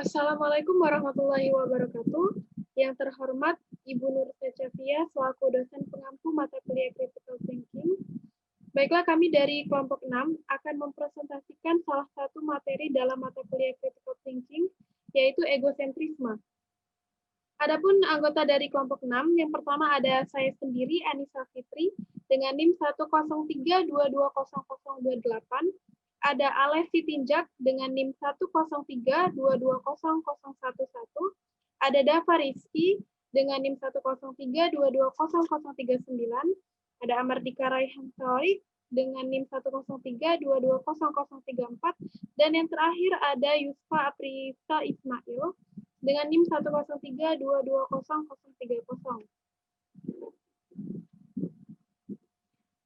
Assalamualaikum warahmatullahi wabarakatuh. Yang terhormat Ibu Nur Secavia selaku dosen pengampu mata kuliah Critical Thinking. Baiklah, kami dari kelompok 6 akan mempresentasikan salah satu materi dalam mata kuliah Critical Thinking, yaitu egosentrisme. Adapun anggota dari kelompok 6, yang pertama ada saya sendiri, Anissa Fitri, dengan NIM 103220028. Ada Alessi Tinjak dengan NIM 103220011. Ada Dava Rizky dengan NIM 103220039. Ada Amardika Raihan Torik dengan NIM 103220034. Dan yang terakhir ada Yusfa Aprisa Ismail dengan NIM 103220030.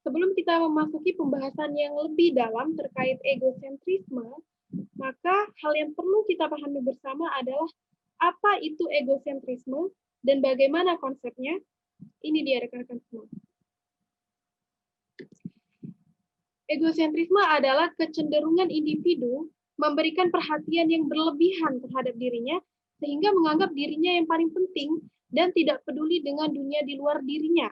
Sebelum kita memasuki pembahasan yang lebih dalam terkait egosentrisme, maka hal yang perlu kita pahami bersama adalah apa itu egosentrisme dan bagaimana konsepnya. Ini dia rekan-rekan semua. Egosentrisme adalah kecenderungan individu memberikan perhatian yang berlebihan terhadap dirinya sehingga menganggap dirinya yang paling penting dan tidak peduli dengan dunia di luar dirinya.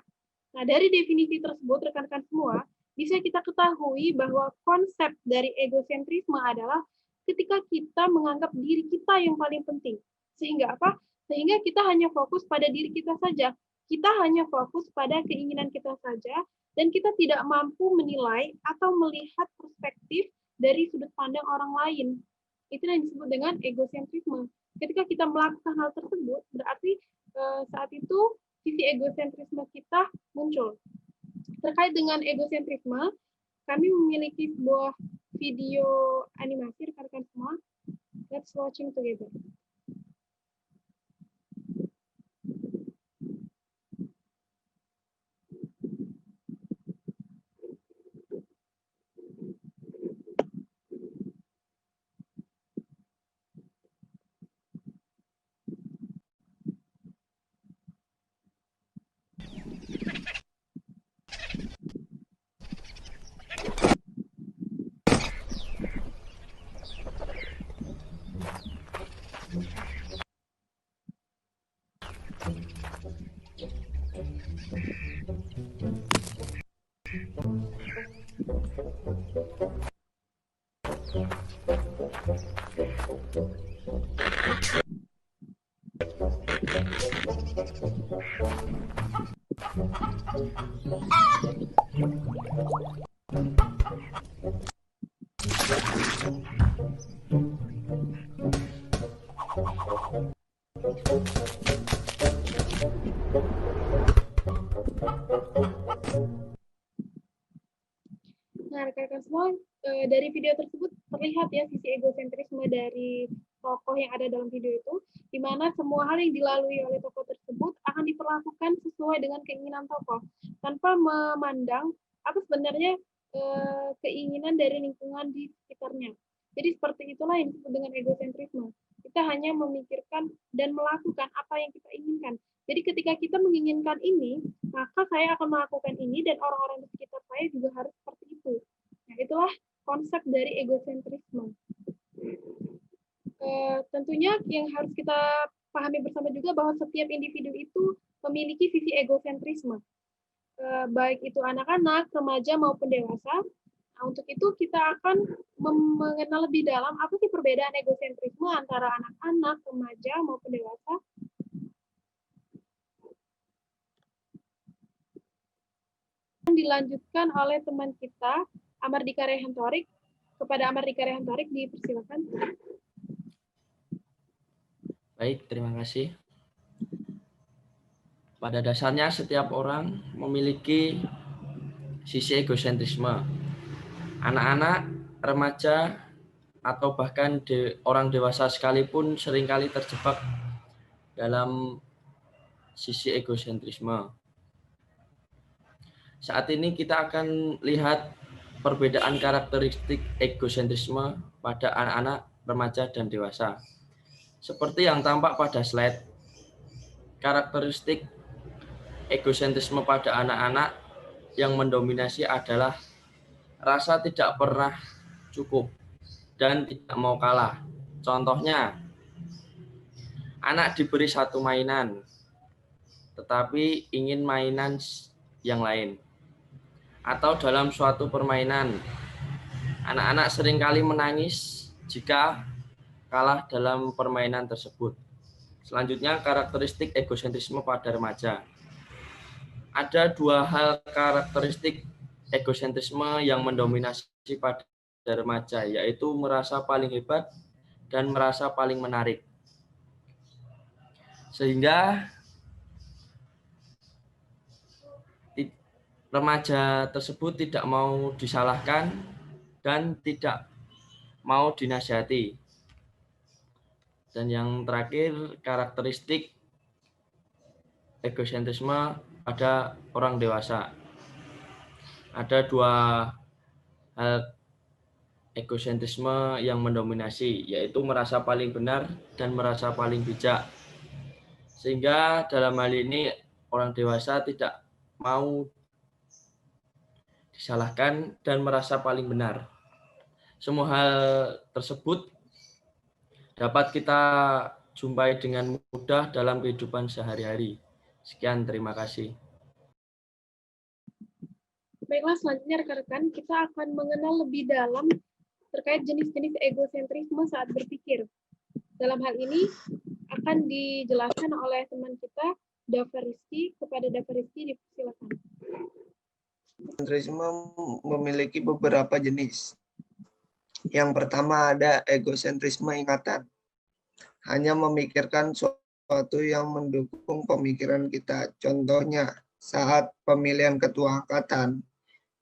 Nah, dari definisi tersebut, rekan-rekan semua, bisa kita ketahui bahwa konsep dari egosentrisme adalah ketika kita menganggap diri kita yang paling penting. Sehingga apa? Sehingga kita hanya fokus pada diri kita saja. Kita hanya fokus pada keinginan kita saja, dan kita tidak mampu menilai atau melihat perspektif dari sudut pandang orang lain. Itu yang disebut dengan egosentrisme. Ketika kita melakukan hal tersebut, berarti saat itu sisi egosentrisme kita muncul. Terkait dengan egosentrisme, kami memiliki sebuah video animasi, rekan-rekan semua. Let's watching together. Nah, rekan-rekan semua, dari video tersebut terlihat ya sisi egosentrisme dari tokoh yang ada dalam video itu, di mana semua hal yang dilalui oleh tokoh tersebut akan diperlakukan sesuai dengan keinginan tokoh, tanpa memandang apa sebenarnya keinginan dari lingkungan di sekitarnya. Jadi seperti itulah yang disebut dengan egosentrisme. Kita hanya memikirkan dan melakukan apa yang kita inginkan. Jadi ketika kita menginginkan ini, maka saya akan melakukan ini dan orang-orang di sekitar saya juga harus seperti itu. Nah, itulah konsep dari egosentrisme. Tentunya yang harus kita pahami bersama juga bahwa setiap individu itu memiliki sisi egosentrisme. Baik itu anak-anak, remaja maupun dewasa. Nah, untuk itu kita akan mengenal lebih dalam apa sih perbedaan egosentrisme antara anak-anak, remaja maupun dewasa. Dilanjutkan oleh teman kita, Amardika Raihan Torik. Kepada Amardika Raihan Torik, dipersilakan. Baik, terima kasih. Pada dasarnya setiap orang memiliki sisi egosentrisme. Anak-anak, remaja, atau bahkan orang dewasa sekalipun seringkali terjebak dalam sisi egosentrisme. Saat ini kita akan lihat perbedaan karakteristik egosentrisme pada anak-anak, remaja, dan dewasa. Seperti yang tampak pada slide, karakteristik egosentrisme pada anak-anak yang mendominasi adalah rasa tidak pernah cukup dan tidak mau kalah. Contohnya, Anak diberi satu mainan, tetapi ingin mainan yang lain. Atau dalam suatu permainan, anak-anak seringkali menangis jika kalah dalam permainan tersebut. Selanjutnya, karakteristik egosentrisme pada remaja. Ada dua hal karakteristik egosentrisme yang mendominasi pada remaja, yaitu merasa paling hebat dan merasa paling menarik. Sehingga remaja tersebut tidak mau disalahkan dan tidak mau dinasihati. Dan yang terakhir, karakteristik egosentrisme pada orang dewasa. Ada dua hal egosentrisme yang mendominasi, yaitu merasa paling benar dan merasa paling bijak. Sehingga dalam hal ini orang dewasa tidak mau disalahkan dan merasa paling benar. Semua hal tersebut dapat kita jumpai dengan mudah dalam kehidupan sehari-hari. Sekian, terima kasih. Baiklah, selanjutnya rekan-rekan, kita akan mengenal lebih dalam terkait jenis-jenis egosentrisme saat berpikir. Dalam hal ini akan dijelaskan oleh teman kita, Dava Rizky. Kepada Dava Rizky, dipersilakan. Egosentrisme memiliki beberapa jenis. Yang pertama ada egosentrisme ingatan. Hanya memikirkan sesuatu yang mendukung pemikiran kita. Contohnya, saat pemilihan ketua angkatan,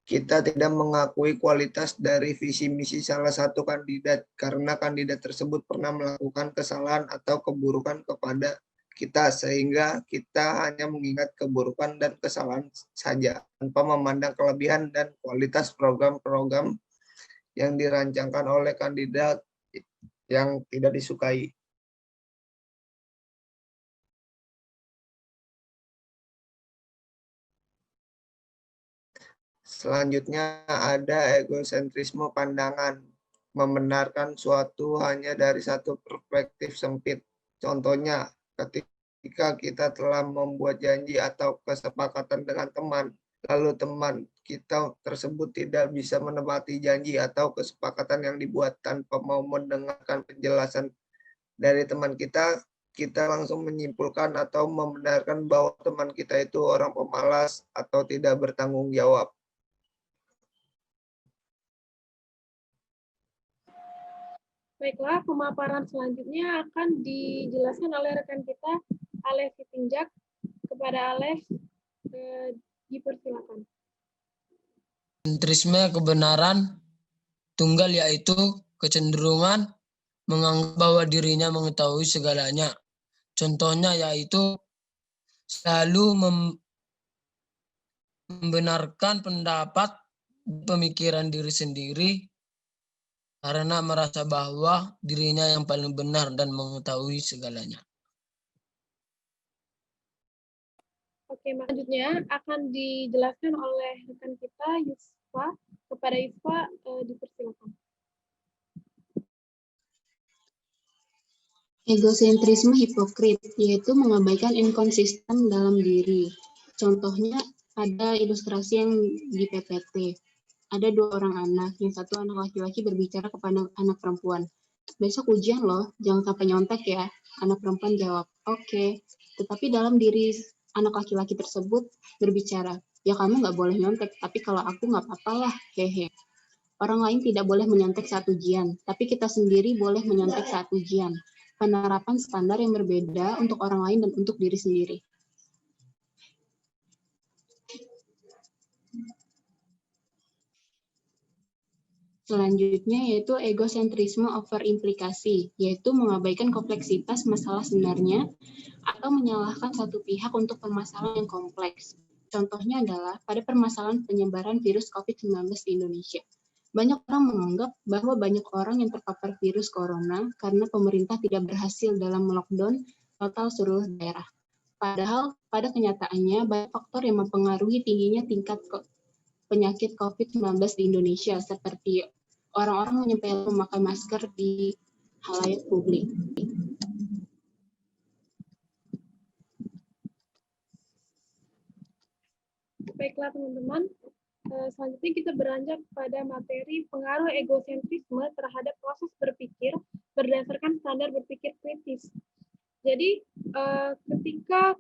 kita tidak mengakui kualitas dari visi misi salah satu kandidat karena kandidat tersebut pernah melakukan kesalahan atau keburukan kepada kita, sehingga kita hanya mengingat keburukan dan kesalahan saja tanpa memandang kelebihan dan kualitas program-program yang dirancangkan oleh kandidat yang tidak disukai. Selanjutnya ada egosentrisme pandangan, membenarkan suatu hanya dari satu perspektif sempit. Contohnya, ketika kita telah membuat janji atau kesepakatan dengan teman, lalu teman kita tersebut tidak bisa menepati janji atau kesepakatan yang dibuat tanpa mau mendengarkan penjelasan dari teman kita, kita langsung menyimpulkan atau membenarkan bahwa teman kita itu orang pemalas atau tidak bertanggung jawab. Baiklah, pemaparan selanjutnya akan dijelaskan oleh rekan kita, Alef Sitinjak. Kepada Alef, dipersilakan. Egosentrisme kebenaran tunggal, yaitu kecenderungan menganggap bahwa dirinya mengetahui segalanya. Contohnya yaitu selalu membenarkan pendapat pemikiran diri sendiri karena merasa bahwa dirinya yang paling benar dan mengetahui segalanya. Oke, selanjutnya akan dijelaskan oleh rekan kita, Yusfa. Kepada Yusfa, dipersilakan. Egosentrisme hipokrit, yaitu mengabaikan inkonsisten dalam diri. Contohnya ada ilustrasi yang di PPT. Ada dua orang anak, yang satu anak laki-laki berbicara kepada anak perempuan. Besok ujian loh, jangan sampai nyontek ya. Anak perempuan jawab, oke. Tetapi dalam diri anak laki-laki tersebut berbicara, ya kamu nggak boleh nyontek, tapi kalau aku nggak apa-apa lah, hehe. Orang lain tidak boleh menyontek saat ujian, tapi kita sendiri boleh menyontek saat ujian. Penerapan standar yang berbeda untuk orang lain dan untuk diri sendiri. Selanjutnya yaitu egosentrisme overimplikasi, yaitu mengabaikan kompleksitas masalah sebenarnya atau menyalahkan satu pihak untuk permasalahan yang kompleks. Contohnya adalah pada permasalahan penyebaran virus COVID-19 di Indonesia. Banyak orang menganggap bahwa banyak orang yang terpapar virus corona karena pemerintah tidak berhasil dalam melockdown total seluruh daerah. Padahal pada kenyataannya banyak faktor yang mempengaruhi tingginya tingkat penyakit COVID-19 di Indonesia, seperti orang-orang menyepelekan memakai masker di halayak publik. Baiklah teman-teman, selanjutnya kita beranjak pada materi pengaruh egosentrisme terhadap proses berpikir berdasarkan standar berpikir kritis. Jadi ketika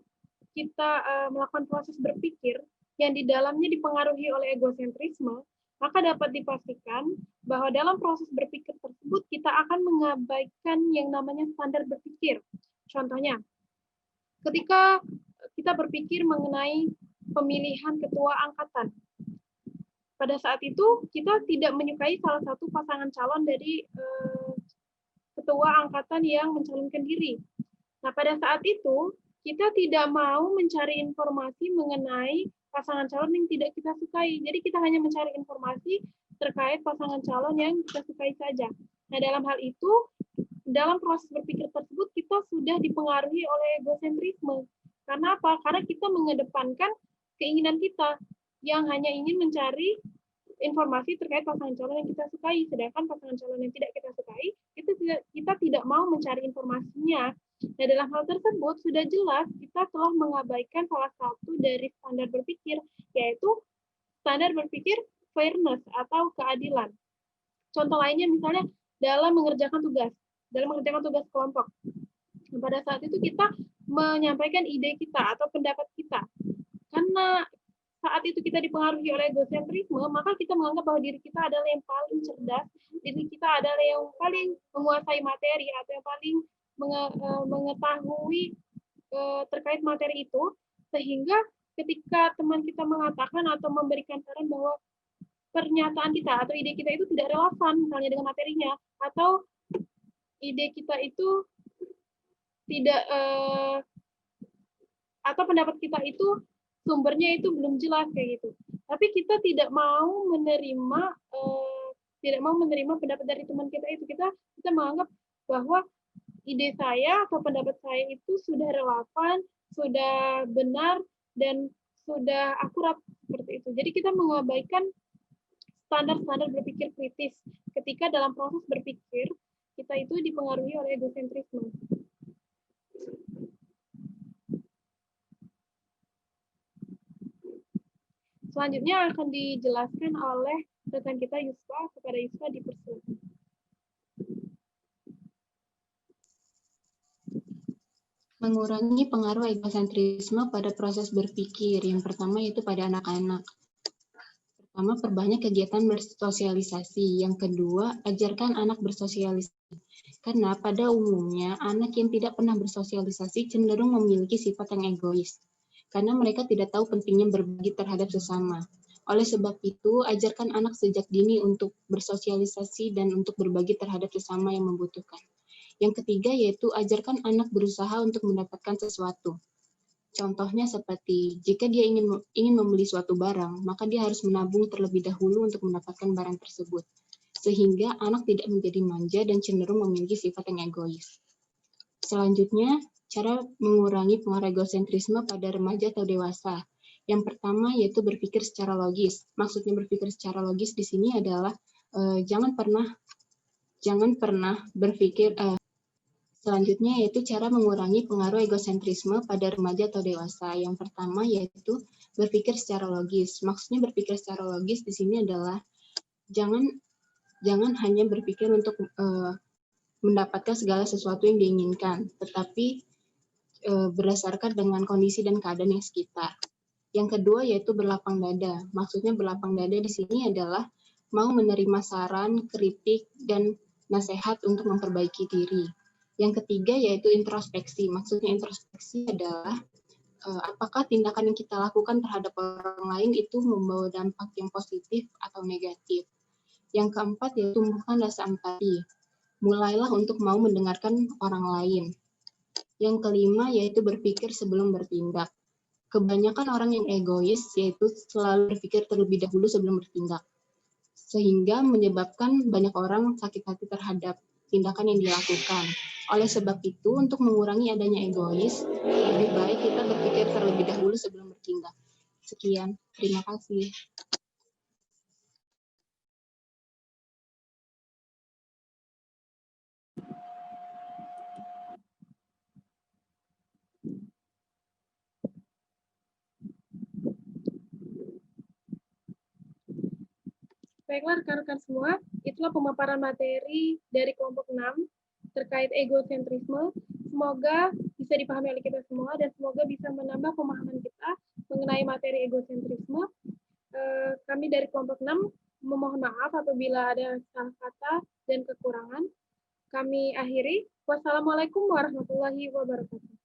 kita melakukan proses berpikir yang di dalamnya dipengaruhi oleh egosentrisme, maka dapat dipastikan bahwa dalam proses berpikir tersebut kita akan mengabaikan yang namanya standar berpikir. Contohnya, ketika kita berpikir mengenai pemilihan ketua angkatan, pada saat itu kita tidak menyukai salah satu pasangan calon dari ketua angkatan yang mencalonkan diri. Nah, pada saat itu kita tidak mau mencari informasi mengenai pasangan calon yang tidak kita sukai. Jadi kita hanya mencari informasi terkait pasangan calon yang kita sukai saja. Nah, dalam hal itu, dalam proses berpikir tersebut kita sudah dipengaruhi oleh egosentrisme. Karena apa? Karena kita mengedepankan keinginan kita yang hanya ingin mencari informasi terkait pasangan calon yang kita sukai, sedangkan pasangan calon yang tidak kita sukai, kita tidak mau mencari informasinya. Nah, dalam hal tersebut sudah jelas kita telah mengabaikan salah satu dari standar berpikir, yaitu standar berpikir fairness atau keadilan. Contoh lainnya misalnya dalam mengerjakan tugas kelompok. Nah, pada saat itu kita menyampaikan ide kita atau pendapat kita. Karena saat itu kita dipengaruhi oleh egosentrisme, maka kita menganggap bahwa diri kita adalah yang paling cerdas, diri kita adalah yang paling menguasai materi atau yang paling mengetahui terkait materi itu, sehingga ketika teman kita mengatakan atau memberikan saran bahwa pernyataan kita atau ide kita itu tidak relevan misalnya dengan materinya, atau ide kita itu tidak atau pendapat kita itu sumbernya itu belum jelas kayak gitu. Tapi kita tidak mau menerima pendapat dari teman kita itu. Kita menganggap bahwa ide saya atau pendapat saya itu sudah relevan, sudah benar, dan sudah akurat seperti itu. Jadi kita mengabaikan standar-standar berpikir kritis ketika dalam proses berpikir kita itu dipengaruhi oleh egosentrisme. Selanjutnya akan dijelaskan oleh rekan kita Yusfa. Kepada Yusfa dipersilakan. Mengurangi pengaruh egosentrisme pada proses berpikir. Yang pertama yaitu pada anak-anak. Pertama, perbanyak kegiatan bersosialisasi. Yang kedua, ajarkan anak bersosialisasi. Karena pada umumnya, anak yang tidak pernah bersosialisasi cenderung memiliki sifat yang egois. Karena mereka tidak tahu pentingnya berbagi terhadap sesama. Oleh sebab itu, ajarkan anak sejak dini untuk bersosialisasi dan untuk berbagi terhadap sesama yang membutuhkan. Yang ketiga yaitu ajarkan anak berusaha untuk mendapatkan sesuatu. Contohnya seperti jika dia ingin membeli suatu barang, maka dia harus menabung terlebih dahulu untuk mendapatkan barang tersebut. Sehingga anak tidak menjadi manja dan cenderung memiliki sifat yang egois. Selanjutnya, cara mengurangi pengaruh egosentrisme pada remaja atau dewasa. Yang pertama yaitu berpikir secara logis. Maksudnya berpikir secara logis di sini adalah jangan pernah berpikir. Selanjutnya yaitu cara mengurangi pengaruh egosentrisme pada remaja atau dewasa. Yang pertama yaitu berpikir secara logis. Maksudnya berpikir secara logis di sini adalah jangan hanya berpikir untuk mendapatkan segala sesuatu yang diinginkan, tetapi berdasarkan dengan kondisi dan keadaan yang sekitar. Yang kedua yaitu berlapang dada. Maksudnya berlapang dada di sini adalah mau menerima saran, kritik, dan nasihat untuk memperbaiki diri. Yang ketiga yaitu introspeksi. Maksudnya introspeksi adalah apakah tindakan yang kita lakukan terhadap orang lain itu membawa dampak yang positif atau negatif. Yang keempat yaitu tumbuhkan rasa empati. Mulailah untuk mau mendengarkan orang lain. Yang kelima yaitu berpikir sebelum bertindak. Kebanyakan orang yang egois yaitu selalu berpikir terlebih dahulu sebelum bertindak. Sehingga menyebabkan banyak orang sakit hati terhadap tindakan yang dilakukan. Oleh sebab itu, untuk mengurangi adanya egois, lebih baik kita berpikir terlebih dahulu sebelum bertindak. Sekian, terima kasih. Baiklah rekan-rekan semua, itulah pemaparan materi dari kelompok 6 terkait egosentrisme. Semoga bisa dipahami oleh kita semua dan semoga bisa menambah pemahaman kita mengenai materi egosentrisme. Kami dari kelompok 6 memohon maaf apabila ada salah kata dan kekurangan. Kami akhiri. Wassalamualaikum warahmatullahi wabarakatuh.